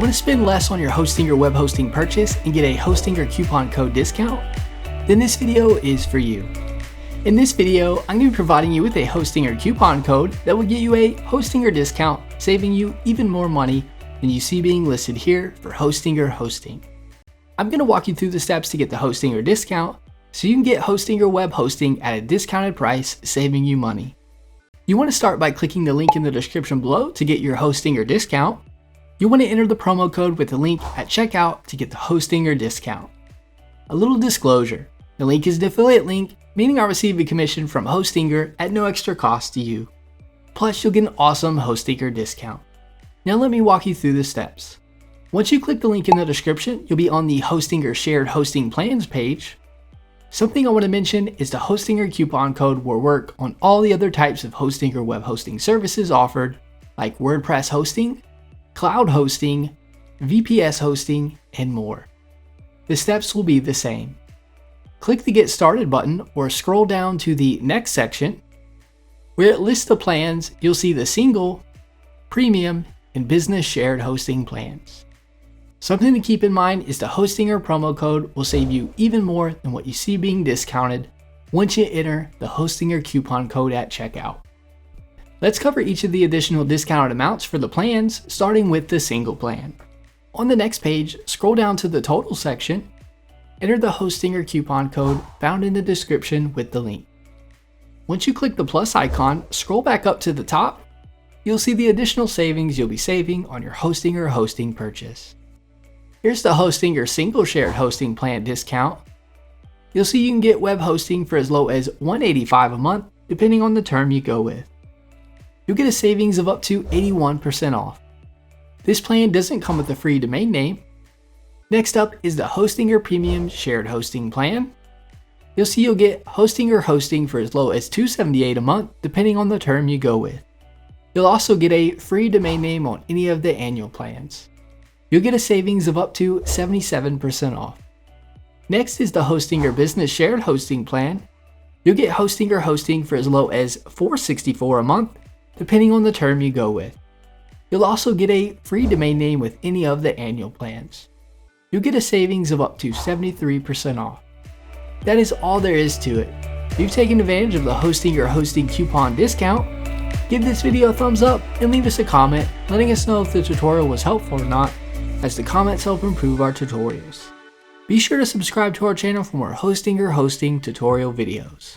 Want to spend less on your hosting or web hosting purchase and get a hosting or coupon code discount? Then this video is for you. In this video, I'm going to be providing you with a hosting or coupon code that will get you a hosting or discount, saving you even more money than you see being listed here for hosting or hosting. I'm going to walk you through the steps to get the hosting or discount so you can get hosting or web hosting at a discounted price, saving you money. You want to start by clicking the link in the description below to get your hosting or discount. You want to enter the promo code with the link at checkout to get the hosting or discount. A little disclosure, the link is an affiliate link, meaning I'll receive a commission from Hostinger at no extra cost to you. Plus, you'll get an awesome Hostinger discount. Now let me walk you through the steps. Once you click the link in the description, you'll be on the Hostinger Shared Hosting Plans page. Something I want to mention is the Hostinger coupon code will work on all the other types of hosting or web hosting services offered, like WordPress hosting, cloud hosting, VPS hosting, and more. The steps will be the same. Click the Get Started button or scroll down to the next section. Where it lists the plans, you'll see the single, premium, and business shared hosting plans. Something to keep in mind is the Hostinger promo code will save you even more than what you see being discounted once you enter the Hostinger coupon code at checkout. Let's cover each of the additional discounted amounts for the plans, starting with the single plan. On the next page, scroll down to the total section, enter the Hostinger coupon code found in the description with the link. Once you click the plus icon, scroll back up to the top, you'll see the additional savings you'll be saving on your hosting or hosting purchase. Here's the Hostinger single shared hosting plan discount. You'll see you can get web hosting for as low as $185 a month, depending on the term you go with. You'll get a savings of up to 81% off. This plan doesn't come with a free domain name. Next up is the Hostinger Premium Shared Hosting Plan. You'll see you'll get hosting or hosting for as low as $278 a month, depending on the term you go with. You'll also get a free domain name on any of the annual plans. You'll get a savings of up to 77% off. Next is the Hostinger Business Shared Hosting Plan. You'll get hosting or hosting for as low as $464 a month, depending on the term you go with. You'll also get a free domain name with any of the annual plans. You'll get a savings of up to 73% off. That is all there is to it. If you've taken advantage of the hosting or hosting coupon discount, give this video a thumbs up and leave us a comment letting us know if the tutorial was helpful or not, as the comments help improve our tutorials. Be sure to subscribe to our channel for more hosting or hosting tutorial videos.